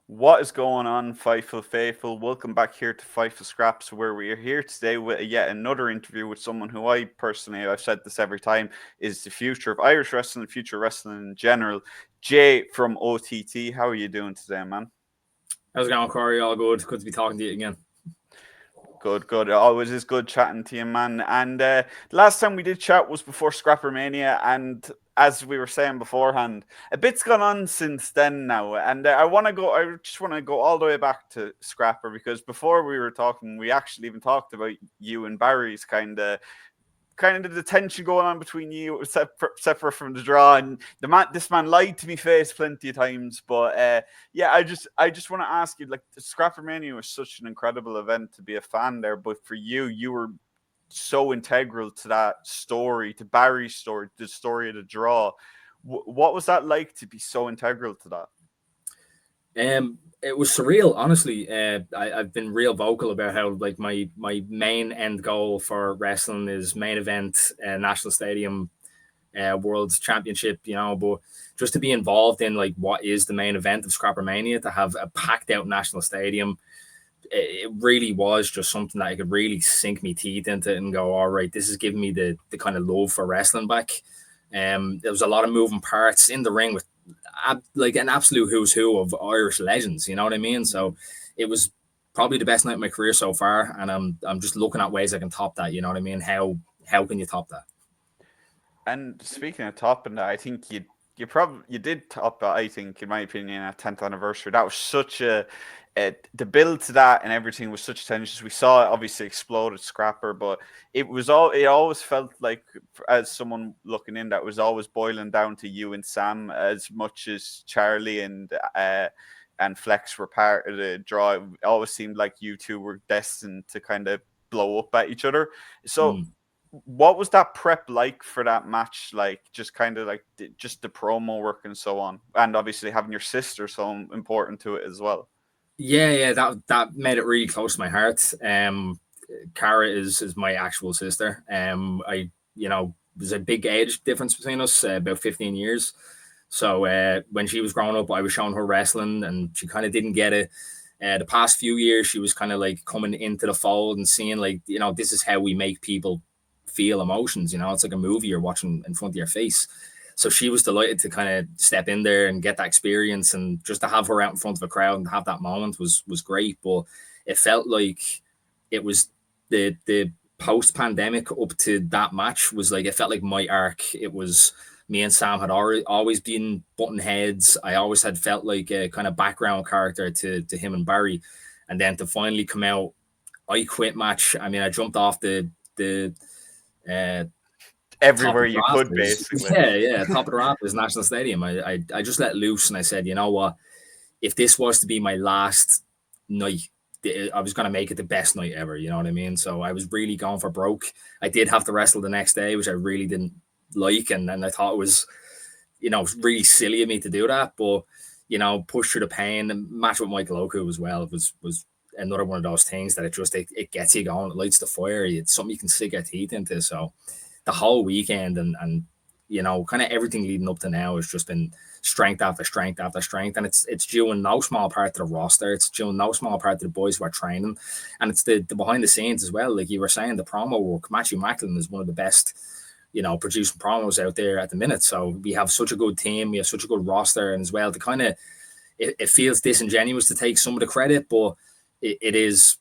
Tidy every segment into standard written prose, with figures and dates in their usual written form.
What is going on, Fightful Faithful? Welcome back here to Fightful Scraps, where we are here today with yet another interview with someone who I've said this every time, is the future of Irish wrestling, the future of wrestling in general. Jay from OTT, how are you doing today, man? How's it going, Corey? All good. Good to be talking to you again. Good, good. It always is good chatting to you, man. And last time we did chat was before Scrapper Mania, and as we were saying beforehand, a bit's gone on since then now. And I just want to go all the way back to Scrapper because before we were talking, we actually even talked about you and Barry's kind of the tension going on between you, separate from the draw, and this man lied to me face plenty of times. But yeah, I just want to ask you, like, Scrapper Mania was such an incredible event to be a fan there, but for you, you were so integral to that story, to Barry's story, the story of the draw. What was that like to be so integral to that? It was surreal, honestly. I've been real vocal about how like my main end goal for wrestling is main event, national stadium, world championship. But just to be involved in like what is the main event of Scrapper Mania, to have a packed out national stadium, it really was just something that I could really sink my teeth into and go, all right, this is giving me the kind of love for wrestling back. There was a lot of moving parts in the ring with like an absolute who's who of Irish legends. You know what I mean? So it was probably the best night of my career so far, and I'm just looking at ways I can top that. You know what I mean? How can you top that? And speaking of topping that, I think you did top it. I think, in my opinion, at 10th anniversary, that was such the build to that and everything was such tension. We saw it obviously explode at Scrapper, but it always felt like, as someone looking in, that was always boiling down to you and Sam as much as Charlie and Flex were part of the draw. It always seemed like you two were destined to kind of blow up at each other. So Mm. what was that prep like for that match? Like, just kind of like just the promo work and so on, and obviously having your sister so important to it as well. Yeah, that made it really close to my heart. Cara is my actual sister. There's a big age difference between us, about 15 years. So when she was growing up, I was showing her wrestling, and she kind of didn't get it. The past few years, she was kind of like coming into the fold and seeing, like, this is how we make people feel emotions. It's like a movie you're watching in front of your face. So she was delighted to kind of step in there and get that experience, and just to have her out in front of a crowd and have that moment was great. But it felt like it was the post pandemic up to that match was like, it felt like my arc. It was me and Sam had always been button heads. I always had felt like a kind of background character to him and Barry, and then to finally come out, I quit match. I mean, I jumped off the uh, top Everywhere of the you could, rafters. basically. Yeah, top of the rafters, National Stadium. I just let loose and I said, you know what? If this was to be my last night, I was going to make it the best night ever. You know what I mean? So I was really going for broke. I did have to wrestle the next day, which I really didn't like. And then I thought it was, really silly of me to do that. But, push through the pain and match with Michael Loco as well. It was another one of those things that it gets you going. It lights the fire. It's something you can stick your teeth into. So the whole weekend and kind of everything leading up to now has just been strength after strength after strength, and it's due in no small part to the roster. It's due in no small part to the boys who are training, and it's the behind the scenes as well. Like you were saying, the promo work. Matthew Macklin is one of the best, producing promos out there at the minute. So we have such a good team, we have such a good roster, and as well to kind of it feels disingenuous to take some of the credit, but it is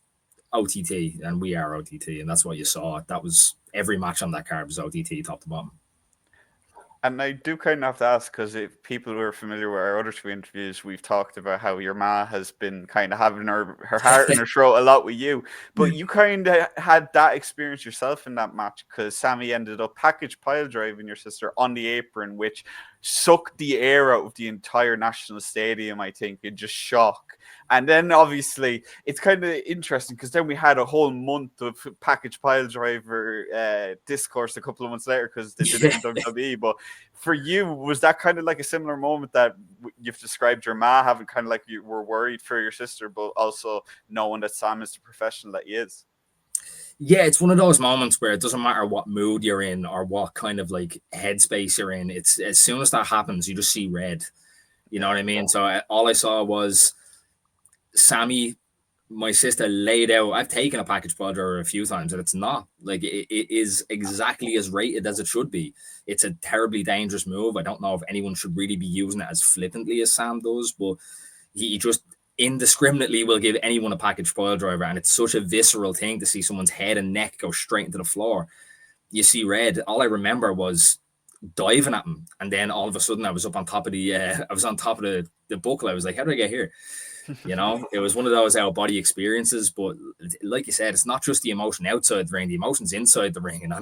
OTT, and we are OTT, and that's what you saw. That was every match on that card was OTT top to bottom. And I do kind of have to ask, because if people who are familiar with our other two interviews, we've talked about how your ma has been kind of having her heart in her throat a lot with you. But you kind of had that experience yourself in that match, because Sammy ended up package pile driving your sister on the apron, which sucked the air out of the entire national stadium, I think, in just shock. And then obviously it's kind of interesting because then we had a whole month of package pile driver discourse a couple of months later because they did it in WWE. But for you, was that kind of like a similar moment that you've described your ma having, kind of like you were worried for your sister, but also knowing that Sam is the professional that he is? Yeah, it's one of those moments where it doesn't matter what mood you're in or what kind of like headspace you're in. It's as soon as that happens, you just see red. You know Yeah. what I mean? So all I saw was Sammy, my sister laid out. I've taken a package pile driver a few times, and it's not like it is exactly as rated as it should be. It's a terribly dangerous move. I don't know if anyone should really be using it as flippantly as Sam does, but he just indiscriminately will give anyone a package pile driver, and it's such a visceral thing to see someone's head and neck go straight into the floor. You see red. All I remember was diving at him, and then all of a sudden I was up on top of the buckle. I was like, how did I get here? It was one of those out of body experiences. But like you said, it's not just the emotion outside the ring, the emotion's inside the ring, and I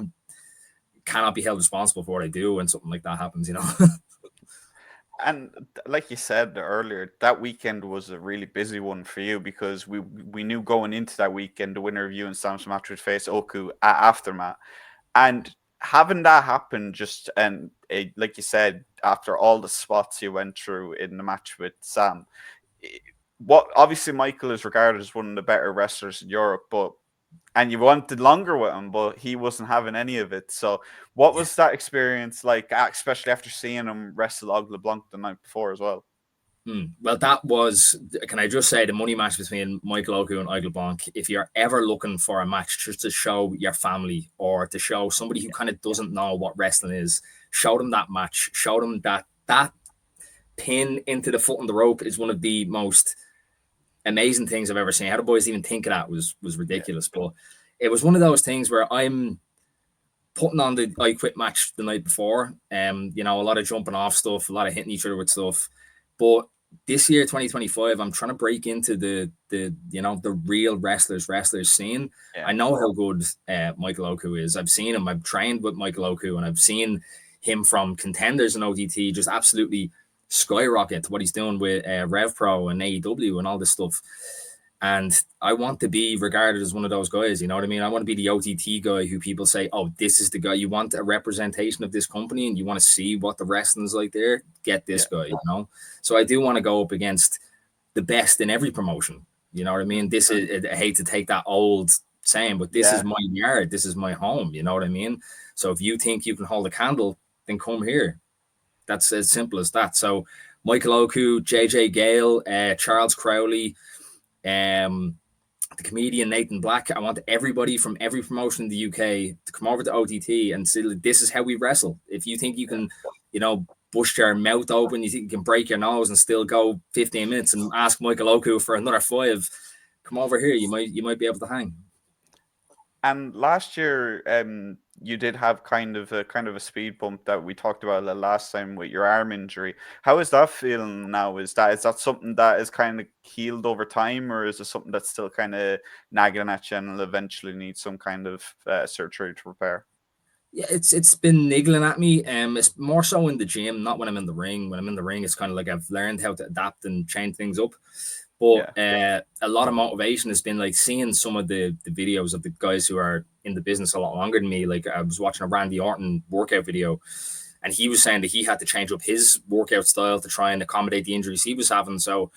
cannot be held responsible for what I do when something like that happens. And like you said earlier, that weekend was a really busy one for you because we knew going into that weekend the winner of you and Sam's match would face Oku at Aftermath. And having that happen just like you said, after all the spots you went through in the match with Sam, what obviously Michael is regarded as one of the better wrestlers in Europe, and you wanted longer with him, but he wasn't having any of it. So what was that experience like, especially after seeing him wrestle Og LeBlanc the night before as well? Well, that was, can I just say, the money match between Michael Oku and Og LeBlanc. If you're ever looking for a match just to show your family or to show somebody who kind of doesn't know what wrestling is, show them that match. Show them that pin into the foot on the rope is one of the most amazing things I've ever seen. How the boys even think of that was ridiculous. But it was one of those things where I'm putting on the I Quit match the night before. A lot of jumping off stuff, a lot of hitting each other with stuff. But this year, 2025, I'm trying to break into the real wrestlers scene. Yeah. I know how good Michael Oku is. I've seen him. I've trained with Michael Oku, and I've seen him from contenders in OTT just absolutely skyrocket to what he's doing with RevPro and AEW and all this stuff. And I want to be regarded as one of those guys, you know what I mean? I want to be the OTT guy who people say, oh, this is the guy. You want a representation of this company and you want to see what the wrestling's like there, get this guy, So I do want to go up against the best in every promotion, you know what I mean? This is, I hate to take that old saying, but this is my yard. This is my home, you know what I mean? So if you think you can hold a candle, then come here. That's as simple as that. So Michael Oku, JJ Gale, Charles Crowley, the comedian Nathan Black. I want everybody from every promotion in the UK to come over to OTT and say, this is how we wrestle. If you think you can, bust your mouth open, you think you can break your nose and still go 15 minutes and ask Michael Oku for another 5, come over here. You might be able to hang. And last year, you did have kind of a speed bump that we talked about last time with your arm injury. How is that feeling now? Is that something that is kind of healed over time, or is it something that's still kind of nagging at you and will eventually need some kind of surgery to repair? Yeah, it's been niggling at me. It's more so in the gym, not when I'm in the ring. When I'm in the ring, it's kind of like I've learned how to adapt and change things up. But a lot of motivation has been like seeing some of the videos of the guys who are in the business a lot longer than me. Like I was watching a Randy Orton workout video, and he was saying that he had to change up his workout style to try and accommodate the injuries he was having. So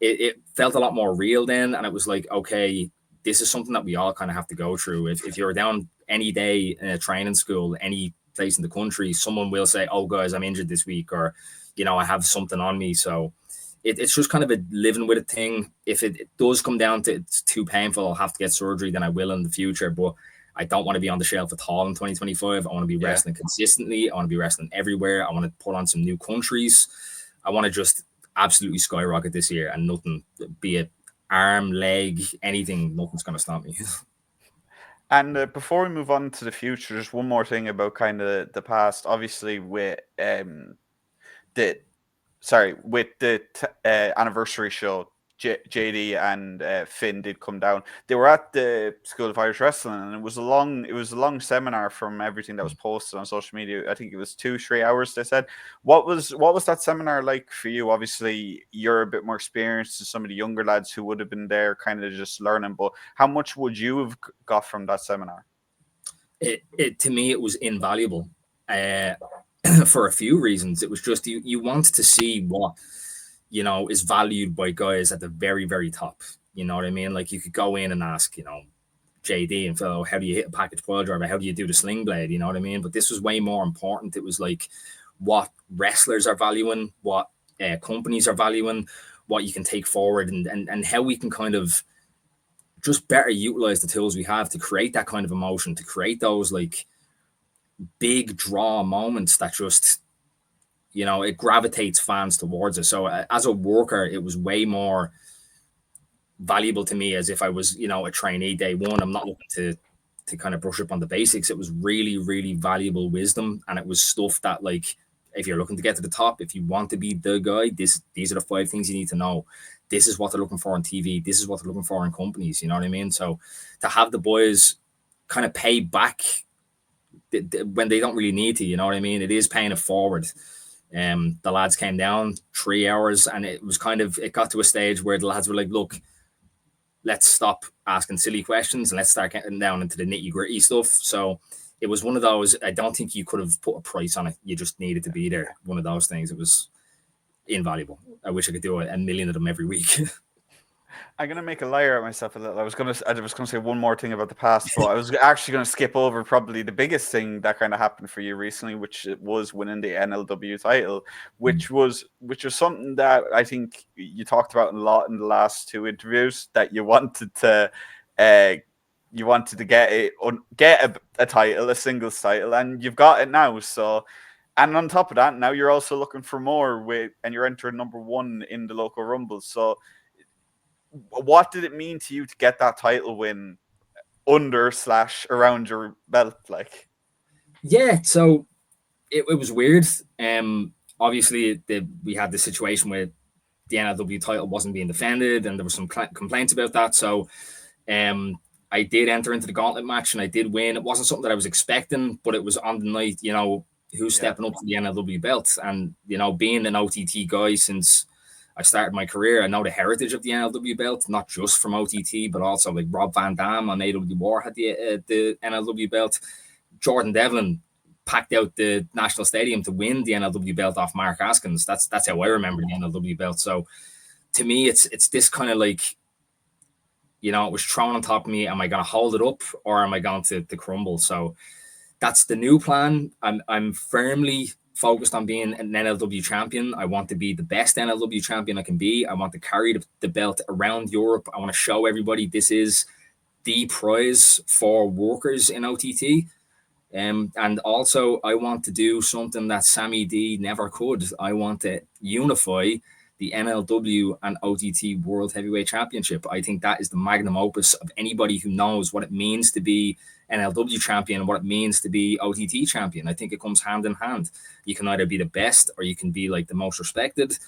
it felt a lot more real then. And it was like, okay, this is something that we all kind of have to go through. If you're down any day in a training school, any place in the country, someone will say, oh, guys, I'm injured this week, or, I have something on me. So it's just kind of a living with a thing. If it does come down to it's too painful, I'll have to get surgery, then I will in the future. But I don't want to be on the shelf at all in 2025. I want to be wrestling consistently. I want to be wrestling everywhere. I want to put on some new countries. I want to just absolutely skyrocket this year, and nothing, be it arm, leg, anything, nothing's going to stop me. And before we move on to the future, just one more thing about kind of the past. Obviously, with the anniversary show, JD and Finn did come down. They were at the School of Irish Wrestling, and it was a long seminar from everything that was posted on social media. I think it was 2-3 hours. They said, what was that seminar like for you? Obviously, you're a bit more experienced than some of the younger lads who would have been there, kind of just learning. But how much would you have got from that seminar? It to me, it was invaluable. For a few reasons. It was just you want to see what is valued by guys at the very, very top. You know what I mean? Like you could go in and ask, JD and Phil, how do you hit a package pile driver? How do you do the sling blade? You know what I mean? But this was way more important. It was like what wrestlers are valuing, what companies are valuing, what you can take forward, and how we can kind of just better utilize the tools we have to create that kind of emotion, to create those like big draw moments that just, it gravitates fans towards it. So as a worker, it was way more valuable to me as if I was, a trainee day one. I'm not looking to kind of brush up on the basics. It was really, really valuable wisdom. And it was stuff that, like, if you're looking to get to the top, if you want to be the guy, these are the 5 things you need to know. This is what they're looking for on TV. This is what they're looking for in companies. You know what I mean? So to have the boys kind of pay back when they don't really need to, you know what I mean? It is paying it forward. The lads came down 3 hours, and it got to a stage where the lads were like, look, let's stop asking silly questions and let's start getting down into the nitty gritty stuff. So it was one of those, I don't think you could have put a price on it. You just needed to be there. One of those things. It was invaluable. I wish I could do a million of them every week. I'm gonna make a liar of myself a little. I was gonna say one more thing about the past, but I was actually gonna skip over probably the biggest thing that kind of happened for you recently, which was winning the NLW title, which was something that I think you talked about a lot in the last 2 interviews, that you wanted to get a title, a singles title, and you've got it now. So, and on top of that, now you're also looking for more and you're entering number 1 in the Loco Rumble. So what did it mean to you to get that title win under/around your belt? Like, yeah, so it was weird. Obviously we had the situation where the NLW title wasn't being defended, and there was some complaints about that. So I did enter into the gauntlet match, and I did win. It wasn't something that I was expecting, but it was on the night, who's stepping up to the NLW belt. And, being an OTT guy since I started my career, I know the heritage of the NLW belt, not just from OTT, but also like Rob Van Dam on AW War had the NLW belt. Jordan Devlin packed out the National Stadium to win the NLW belt off Mark Askins. That's how I remember the NLW belt. So to me, it's this kind of like, it was thrown on top of me. Am I going to hold it up, or am I going to crumble? So that's the new plan. I'm firmly focused on being an NLW champion. I want to be the best NLW champion I can be. I want to carry the belt around Europe. I want to show everybody this is the prize for workers in OTT. And also, I want to do something that Sammy D never could. I want to unify the NLW and OTT World Heavyweight Championship. I think that is the magnum opus of anybody who knows what it means to be NLW champion and what it means to be OTT champion. I think it comes hand in hand. You can either be the best or you can be like the most respected.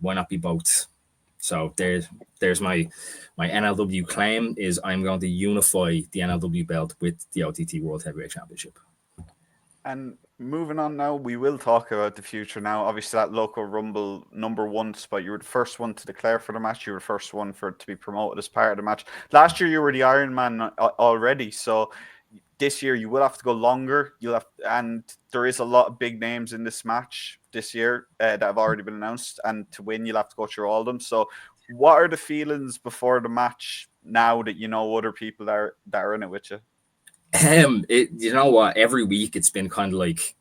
Why not be both? So there's my NLW claim is I'm going to unify the NLW belt with the OTT World Heavyweight Championship. And moving on now, we will talk about the future now. Obviously, that Loco Rumble number 1 spot, you were the first one to declare for the match. You were the first one for it to be promoted as part of the match. Last year, you were the Iron Man already. So this year, you will have to go longer. And there is a lot of big names in this match this year that have already been announced. And to win, you'll have to go through all of them. So what are the feelings before the match now that you know other people that are in it with you? You know what? Every week it's been kind of like,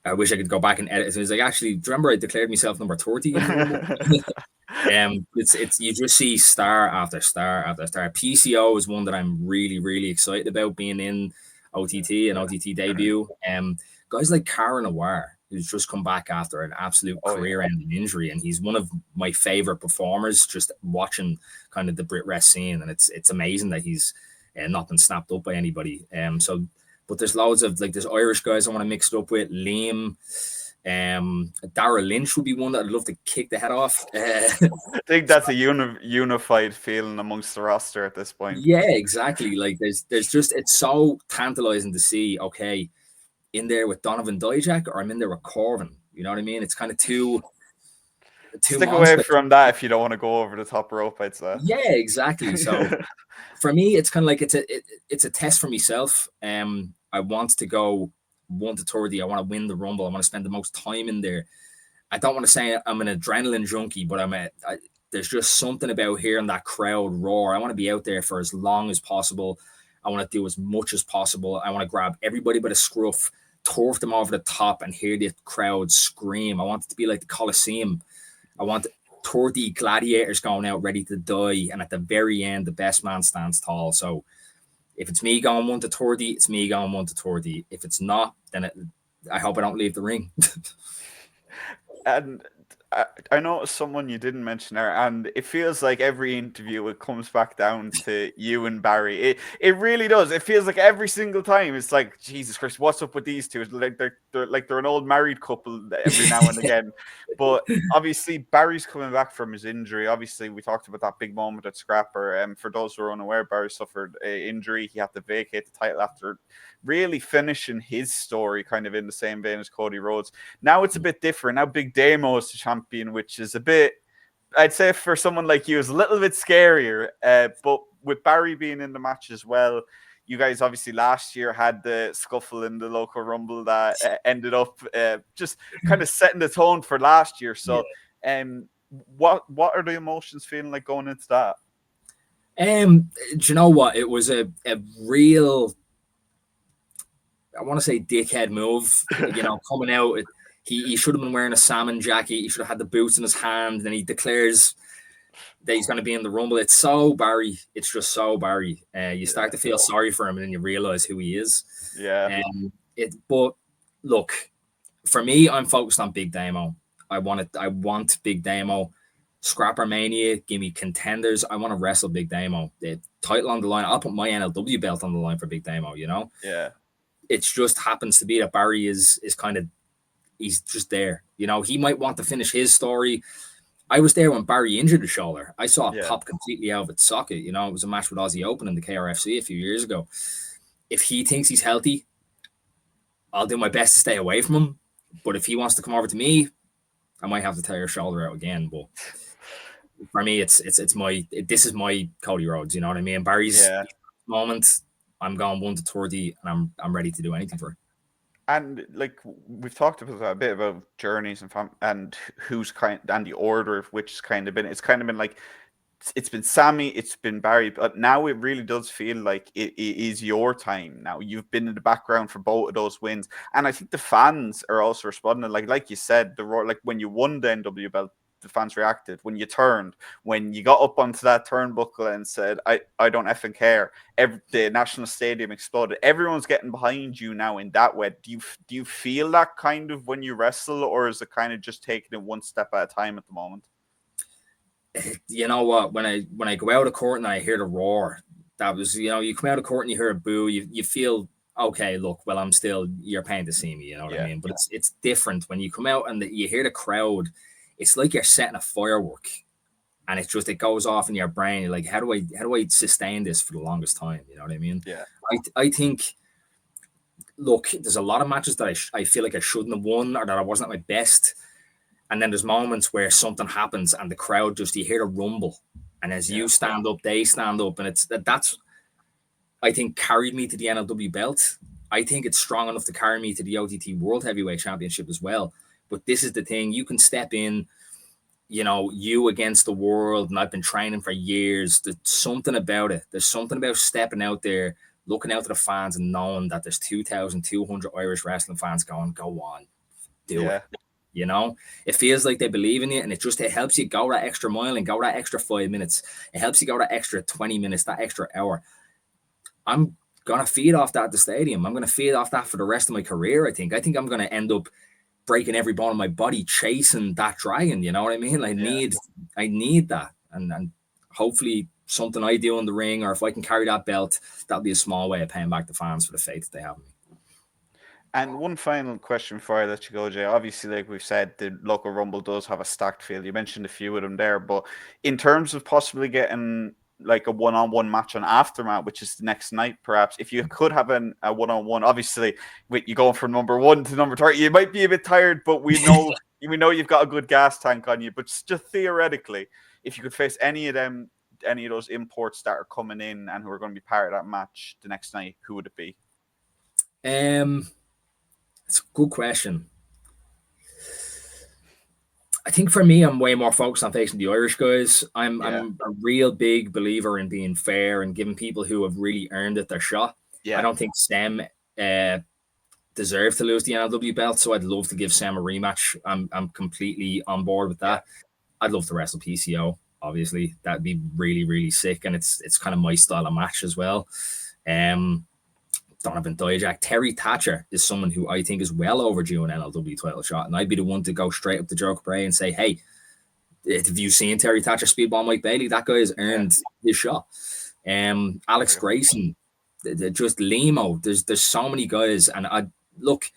I wish I could go back and edit. So it's like, actually, do you remember I declared myself number 30 in the Rumble? It's you just see star after star after star. PCO is one that I'm really, really excited about being in OTT and OTT debut. Guys like Karen Awar, who's just come back after an absolute career-ending injury, and he's one of my favorite performers. Just watching kind of the Brit Rest scene, and it's amazing that he's not been snapped up by anybody. But there's loads of there's Irish guys I want to mix it up with. Liam, Darragh Lynch would be one that I'd love to kick the head off. I think that's a unified feeling amongst the roster at this point. Yeah, exactly. Like there's just, it's so tantalizing to see, okay, in there with Donovan Dijak, or I'm in there with Corvin. You know what I mean? It's kind of too stick away from that if you don't want to go over the top rope, I'd say. Yeah, exactly. So for me, it's kind of like it's a test for myself. I want to go 1 to 30. I want to win the Rumble. I want to spend the most time in there. I don't want to say I'm an adrenaline junkie, but there's just something about hearing that crowd roar. I want to be out there for as long as possible. I want to do as much as possible. I want to grab everybody by the scruff, turf them over the top, and hear the crowd scream. I want it to be like the Coliseum. I want 30 gladiators going out ready to die, and at the very end, the best man stands tall. So if it's me going 1 to 30, it's me going 1 to 30. If it's not, then I hope I don't leave the ring. And I know someone you didn't mention there, and it feels like every interview it comes back down to you and Barry. It really does. It feels like every single time it's like, Jesus Christ, what's up with these two? It's like they're an old married couple every now and again. But obviously Barry's coming back from his injury. Obviously, we talked about that big moment at Scrapper. For those who are unaware, Barry suffered an injury. He had to vacate the title after really finishing his story kind of in the same vein as Cody Rhodes. Now it's a bit different. Now Big Damo is the champion, which is a bit, I'd say for someone like you, is a little bit scarier. But with Barry being in the match as well, you guys obviously last year had the scuffle in the Loco Rumble that ended up just kind of setting the tone for last year. So what are the emotions feeling like going into that? Do you know what? It was a real, I want to say, dickhead move. Coming out, he should have been wearing a salmon jacket. He should have had the boots in his hand. And he declares that he's going to be in the Rumble. It's so Barry. It's just so Barry. You start to feel sorry for him, and then you realize who he is. Yeah. But look, for me, I'm focused on Big Damo. I want Big Damo. Scrapper Mania, give me contenders. I want to wrestle Big Damo. The title on the line. I'll put my NLW belt on the line for Big Damo. Yeah. It just happens to be that Barry is kind of, he's just there. He might want to finish his story. I was there when Barry injured his shoulder. I saw it pop completely out of its socket. It was a match with Aussie Open in the KRFC a few years ago. If he thinks he's healthy, I'll do my best to stay away from him. But if he wants to come over to me, I might have to tear his shoulder out again. But for me, this is my Cody Rhodes. You know what I mean? Barry's moment, I'm going 1 to 30, and I'm ready to do anything for it. And like we've talked about a bit about journeys and who's and the order of which it's kind of been like it's been Sammy, it's been Barry, but now it really does feel like it is your time now. You've been in the background for both of those wins, and I think the fans are also responding. Like you said, like when you won the NW belt, the fans reacted. When you turned, when you got up onto that turnbuckle and said, I don't effing care, the National Stadium exploded. Everyone's getting behind you now in that way. Do you feel that kind of when you wrestle, or is it kind of just taking it one step at a time at the moment? You know what? When I go out of court and I hear the roar, that was, you come out of court and you hear a boo, you feel, okay, look, well, you're paying to see me, you know what I mean? But it's different when you come out and you hear the crowd. It's like you're setting a firework, and it goes off in your brain. You're like, how do I sustain this for the longest time? You know what I mean? Yeah. I think, look, there's a lot of matches that I feel like I shouldn't have won, or that I wasn't at my best. And then there's moments where something happens and the crowd you hear a rumble, and as you stand up, they stand up, and that's I think carried me to the NLW belt. I think it's strong enough to carry me to the OTT World Heavyweight Championship as well. But this is the thing, you can step in, you against the world, and I've been training for years. There's something about it. There's something about stepping out there, looking out to the fans, and knowing that there's 2,200 Irish wrestling fans going, go on, do it. It feels like they believe in you, and it helps you go that extra mile and go that extra 5 minutes. It helps you go that extra 20 minutes, that extra hour. I'm going to feed off that at the stadium. I'm going to feed off that for the rest of my career, I think. I think I'm going to end up breaking every bone in my body chasing that dragon, you know what I mean? I need that. And hopefully something I do in the ring, or if I can carry that belt, that'll be a small way of paying back the fans for the faith that they have in me. And one final question before I let you go, Jay. Obviously, like we've said, the Local Rumble does have a stacked field. You mentioned a few of them there, but in terms of possibly getting like a one-on-one match on Aftermath, which is the next night, perhaps, if you could have a one-on-one, obviously, with you going from number 1 to number 30, you might be a bit tired, but we know you've got a good gas tank on you. But just theoretically, if you could face any of those imports that are coming in and who are going to be part of that match the next night, who would it be? It's a good question. I think for me, I'm way more focused on facing the Irish guys. I'm a real big believer in being fair and giving people who have really earned it their shot. I don't think Sem deserve to lose the NLW belt, so I'd love to give Sem a rematch. I'm completely on board with that. I'd love to wrestle PCO. Obviously, that'd be really, really sick, and it's kind of my style of match as well. Donovan Dijak, Terry Thatcher is someone who I think is well overdue an NLW title shot, and I'd be the one to go straight up to Joe Capray and say, "Hey, have you seen Terry Thatcher speedball Mike Bailey? That guy has earned his shot." Alex Grayson, just Limo. There's so many guys, and I look.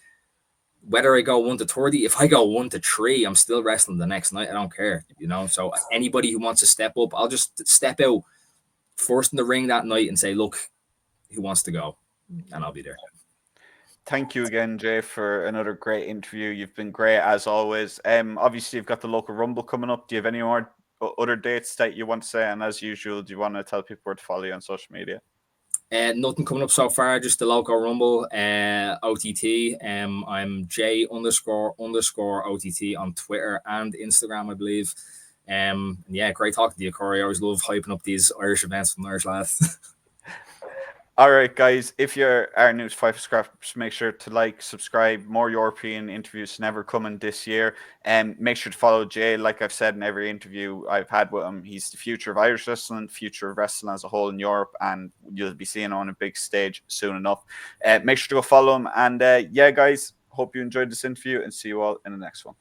Whether I go 1 to 30, if I go 1 to 3, I'm still wrestling the next night. I don't care, So anybody who wants to step up, I'll just step out first in the ring that night and say, "Look, who wants to go?" And I'll be there. Thank you again, Jay, for another great interview. You've been great as always. Obviously, you've got the Local Rumble coming up. Do you have any more other dates that you want to say? And as usual, do you want to tell people where to follow you on social media? Nothing coming up so far, just the Loco Rumble, OTT. I'm J__OTT on Twitter and Instagram, I believe. Yeah, great talking to you, Corey. I always love hyping up these Irish events from Irish lads. All right, guys, if you're our new Fightful Scraps, make sure to like, subscribe. More European interviews never coming this year. And make sure to follow Jay. Like I've said in every interview I've had with him, he's the future of Irish wrestling, future of wrestling as a whole in Europe, and you'll be seeing him on a big stage soon enough. Make sure to go follow him. And yeah, guys, hope you enjoyed this interview, and see you all in the next one.